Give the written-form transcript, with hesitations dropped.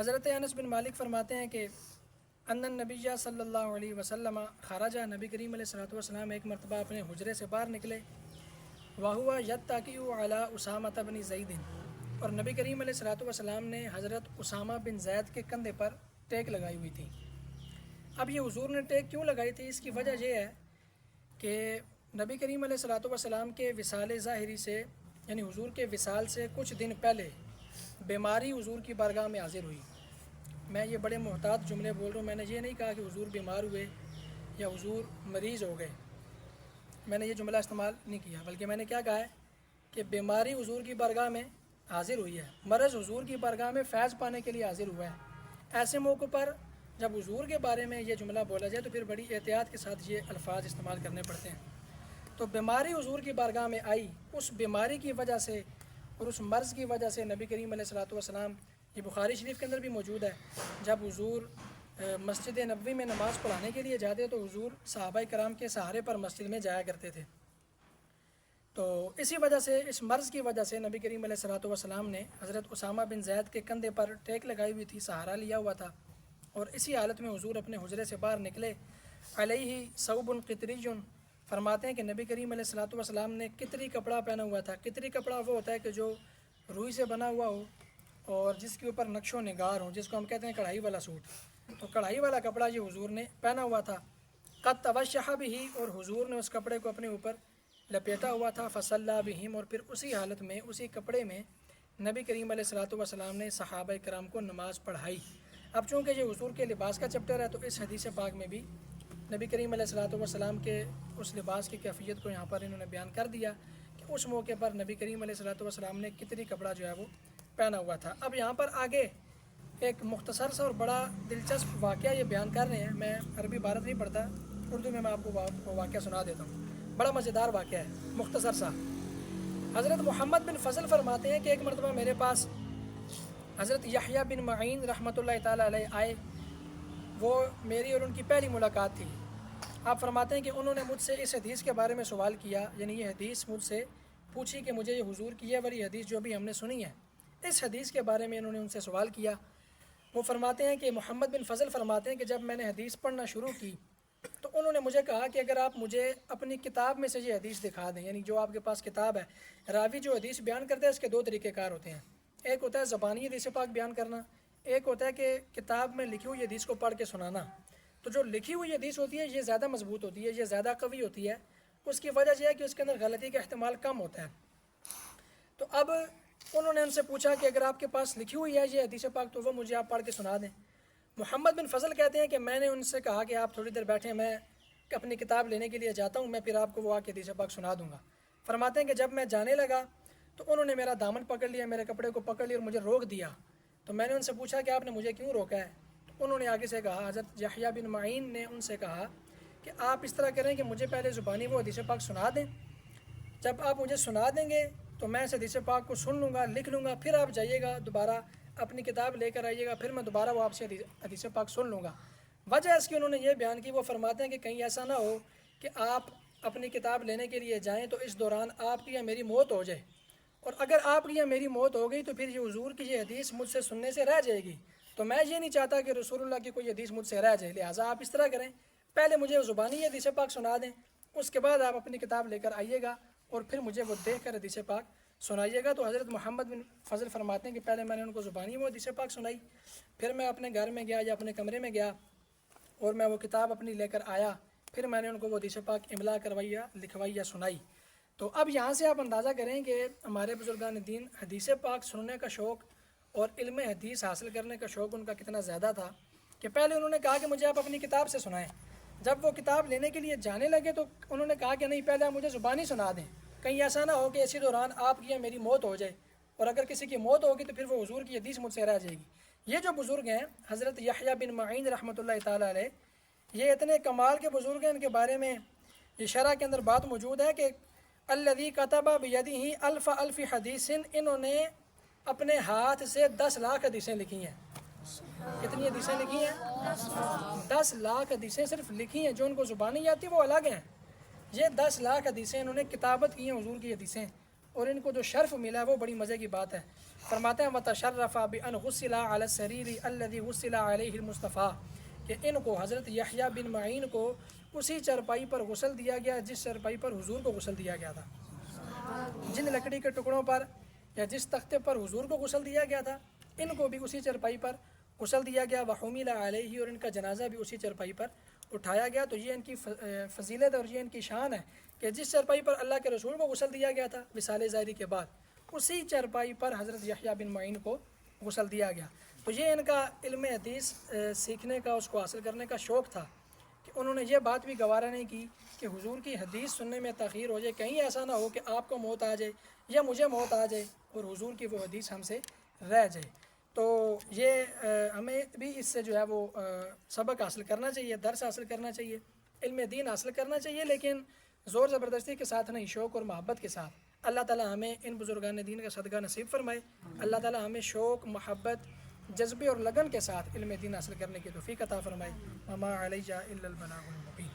حضرت انس بن مالک فرماتے ہیں کہ ان النبی صلی اللہ علیہ وسلم خرجہ، نبی کریم علیہ الصلوۃ والسلام ایک مرتبہ اپنے حجرے سے باہر نکلے، وہوا یتکی علی اسامہ بن زید، اور نبی کریم علیہ الصلوۃ والسلام نے حضرت اسامہ بن زید کے کندھے پر ٹیک لگائی ہوئی تھی۔ اب یہ حضور نے ٹیک کیوں لگائی تھی؟ اس کی وجہ یہ ہے کہ نبی کریم علیہ الصلوۃ والسلام کے وصال ظاہری سے، یعنی حضور کے وصال سے کچھ دن پہلے بیماری حضور کی بارگاہ میں حاضر ہوئی۔ میں یہ بڑے محتاط جملے بول رہا ہوں، میں نے یہ نہیں کہا کہ حضور بیمار ہوئے یا حضور مریض ہو گئے، میں نے یہ جملہ استعمال نہیں کیا، بلکہ میں نے کیا کہا ہے کہ بیماری حضور کی بارگاہ میں حاضر ہوئی ہے، مرض حضور کی بارگاہ میں فیض پانے کے لیے حاضر ہوا ہے۔ ایسے موقع پر جب حضور کے بارے میں یہ جملہ بولا جائے تو پھر بڑی احتیاط کے ساتھ یہ الفاظ استعمال کرنے پڑتے ہیں۔ تو بیماری حضور کی بارگاہ میں آئی، اس بیماری کی وجہ سے اور اس مرض کی وجہ سے نبی کریم علیہ الصلوۃ والسلام، یہ بخاری شریف کے اندر بھی موجود ہے، جب حضور مسجد نبوی میں نماز پڑھانے کے لیے جاتے تو حضور صحابہ کرام کے سہارے پر مسجد میں جایا کرتے تھے۔ تو اسی وجہ سے، اس مرض کی وجہ سے نبی کریم علیہ الصلوۃ والسلام نے حضرت اسامہ بن زید کے کندھے پر ٹیک لگائی ہوئی تھی، سہارا لیا ہوا تھا، اور اسی حالت میں حضور اپنے حجرے سے باہر نکلے۔ علیہ ثوب قطری، فرماتے ہیں کہ نبی کریم علیہ الصلوۃ والسلام نے قطری کپڑا پہنا ہوا تھا۔ قطری کپڑا وہ ہوتا ہے کہ جو روئی سے بنا ہوا ہو اور جس کے اوپر نقش و نگار ہو، جس کو ہم کہتے ہیں کڑھائی والا سوٹ۔ تو کڑھائی والا کپڑا یہ حضور نے پہنا ہوا تھا۔ قد توشح بھی، اور حضور نے اس کپڑے کو اپنے اوپر لپیٹا ہوا تھا۔ فصلی بہم، اور پھر اسی حالت میں، اسی کپڑے میں نبی کریم علیہ الصلوۃ والسلام نے صحابہ کرام کو نماز پڑھائی۔ اب چونکہ یہ حضور کے لباس کا چیپٹر ہے تو اس حدیث پاک میں بھی نبی کریم علیہ الصلوۃ والسلام کے اس لباس کی کیفیت کو یہاں پر انہوں نے بیان کر دیا کہ اس موقع پر نبی کریم علیہ الصلوۃ والسلام نے کتنی کپڑا جو ہے وہ پہنا ہوا تھا۔ اب یہاں پر آگے ایک مختصر سا اور بڑا دلچسپ واقعہ یہ بیان کر رہے ہیں۔ میں عربی عبارت نہیں پڑھتا، اردو میں آپ کو واقعہ سنا دیتا ہوں، بڑا مزیدار واقعہ ہے، مختصر سا۔ حضرت محمد بن فضل فرماتے ہیں کہ ایک مرتبہ میرے پاس حضرت یحییٰ بن معین رحمۃ اللہ تعالیٰ علیہ آئے، وہ میری اور ان کی پہلی ملاقات تھی۔ آپ فرماتے ہیں کہ انہوں نے مجھ سے اس حدیث کے بارے میں سوال کیا، یعنی یہ حدیث مجھ سے پوچھی کہ مجھے یہ حضور کی یہ والی حدیث جو بھی ہم نے سنی ہے، اس حدیث کے بارے میں انہوں نے ان سے سوال کیا۔ وہ فرماتے ہیں کہ محمد بن فضل فرماتے ہیں کہ جب میں نے حدیث پڑھنا شروع کی تو انہوں نے مجھے کہا کہ اگر آپ مجھے اپنی کتاب میں سے یہ حدیث دکھا دیں، یعنی جو آپ کے پاس کتاب ہے، راوی جو حدیث بیان کرتا ہے اس کے دو طریقہ کار ہوتے ہیں، ایک ہوتا ہے زبانی حدیث پاک بیان کرنا، ایک ہوتا ہے کہ کتاب میں لکھی ہوئی حدیث کو پڑھ کے سنانا۔ تو جو لکھی ہوئی حدیث ہوتی ہے یہ زیادہ مضبوط ہوتی ہے، یہ زیادہ قوی ہوتی ہے، اس کی وجہ یہ ہے کہ اس کے اندر غلطی کا احتمال کم ہوتا ہے۔ تو اب انہوں نے ان سے پوچھا کہ اگر آپ کے پاس لکھی ہوئی ہے یہ حدیث پاک تو وہ مجھے آپ پڑھ کے سنا دیں۔ محمد بن فضل کہتے ہیں کہ میں نے ان سے کہا کہ آپ تھوڑی دیر بیٹھیں، میں اپنی کتاب لینے کے لیے جاتا ہوں، میں پھر آپ کو وہ آ کے حدیث پاک سنا دوں گا۔ فرماتے ہیں کہ جب میں جانے لگا تو انہوں نے میرا دامن پکڑ لیا، میرے کپڑے کو پکڑ لیا اور مجھے روک دیا۔ تو میں نے ان سے پوچھا کہ آپ نے مجھے کیوں روکا ہے؟ تو انہوں نے آگے سے کہا، حضرت یحییٰ بن معین نے ان سے کہا کہ آپ اس طرح کریں کہ مجھے پہلے زبانی وہ حدیث پاک سنا دیں، جب آپ مجھے سنا دیں گے تو میں اس حدیث پاک کو سن لوں گا، لکھ لوں گا، پھر آپ جائیے گا دوبارہ اپنی کتاب لے کر آئیے گا، پھر میں دوبارہ وہ آپ سے حدیث پاک سن لوں گا۔ وجہ اس کی انہوں نے یہ بیان کی، وہ فرماتے ہیں کہ کہیں ایسا نہ ہو کہ آپ اپنی کتاب لینے کے لیے جائیں تو اس دوران آپ کی یا میری موت ہو جائے، اور اگر آپ کی یا میری موت ہو گئی تو پھر یہ حضور کی یہ حدیث مجھ سے سننے سے رہ جائے گی، تو میں یہ نہیں چاہتا کہ رسول اللہ کی کوئی حدیث مجھ سے رہ جائے، لہٰذا آپ اس طرح کریں، پہلے مجھے زبانی حدیث پاک سنا دیں، اس کے بعد آپ اپنی کتاب لے کر آئیے گا اور پھر مجھے وہ دیکھ کر حدیث پاک سنائیے گا۔ تو حضرت محمد بن فضل فرماتے ہیں کہ پہلے میں نے ان کو زبانی وہ حدیث پاک سنائی، پھر میں اپنے گھر میں گیا یا اپنے کمرے میں گیا اور میں وہ کتاب اپنی لے کر آیا، پھر میں نے ان کو وہ حدیث پاک املا کروائی یا لکھوائی یا سنائی۔ تو اب یہاں سے آپ اندازہ کریں کہ ہمارے بزرگان دین حدیث پاک سننے کا شوق اور علم حدیث حاصل کرنے کا شوق ان کا کتنا زیادہ تھا کہ پہلے انہوں نے کہا کہ مجھے آپ اپنی کتاب سے سنائیں، جب وہ کتاب لینے کے لیے جانے لگے تو انہوں نے کہا کہ نہیں، پہلے آپ مجھے زبانی سنا دیں، کہیں ایسا نہ ہو کہ اسی دوران آپ کی یا میری موت ہو جائے، اور اگر کسی کی موت ہوگی تو پھر وہ حضور کی حدیث مجھ سے رہ جائے گی۔ یہ جو بزرگ ہیں حضرت یحییٰ بن معین رحمۃ اللہ تعالیٰ علیہ، یہ اتنے کمال کے بزرگ ہیں، ان کے بارے میں یہ شرح کے اندر بات موجود ہے کہ الذی کتب بیدہ الف الف حدیث، انہوں نے اپنے ہاتھ سے 10 لاکھ حدیثیں لکھی ہیں۔ کتنی حدیثیں لکھی ہیں؟ 10 لاکھ حدیثیں صرف لکھی ہیں، جو ان کو زبانی آتی وہ الگ ہیں۔ یہ 10 لاکھ حدیثیں انہوں نے کتابت کی ہیں حضور کی حدیثیں، اور ان کو جو شرف ملا وہ بڑی مزے کی بات ہے. فرماتے ہیں وَتَشَرَّفَ بِأَنْ غُسِّلَ عَلَى السَّرِيرِ الَّذِي غُسِّلَ عَلَيْهِ الْمُصْطَفَىٰ کہ ان کو حضرت یحییٰ بن معین کو اسی چرپائی پر غسل دیا گیا جس چرپائی پر حضور کو غسل دیا گیا تھا. جن لکڑی کے ٹکڑوں پر یا جس تختے پر حضور کو غسل دیا گیا تھا ان کو بھی اسی چرپائی پر غسل دیا گیا. وحمل علیہ اور ان کا جنازہ بھی اسی چرپائی پر اٹھایا گیا. تو یہ ان کی فضیلت اور یہ ان کی شان ہے کہ جس چرپائی پر اللہ کے رسول کو غسل دیا گیا تھا وصال ظاہری کے بعد اسی چرپائی پر حضرت یحییٰ بن معین کو غسل دیا گیا. تو یہ ان کا علم حدیث سیکھنے کا اس کو حاصل کرنے کا شوق تھا کہ انہوں نے یہ بات بھی گوارا نہیں کی کہ حضور کی حدیث سننے میں تاخیر ہو جائے. کہیں ایسا نہ ہو کہ آپ کو موت آ جائے یا مجھے موت آ جائے اور حضور کی وہ حدیث ہم سے رہ جائے. تو یہ ہمیں بھی اس سے جو ہے وہ سبق حاصل کرنا چاہیے, درس حاصل کرنا چاہیے, علم دین حاصل کرنا چاہیے, لیکن زور زبردستی کے ساتھ نہیں, شوق اور محبت کے ساتھ. اللہ تعالی ہمیں ان بزرگان دین کا صدقہ نصیب فرمائے. اللہ تعالی ہمیں شوق, محبت, جذبے اور لگن کے ساتھ علم دین حاصل کرنے کی توفیق عطا فرمائے. وما علیہ الا البلاغ المبین.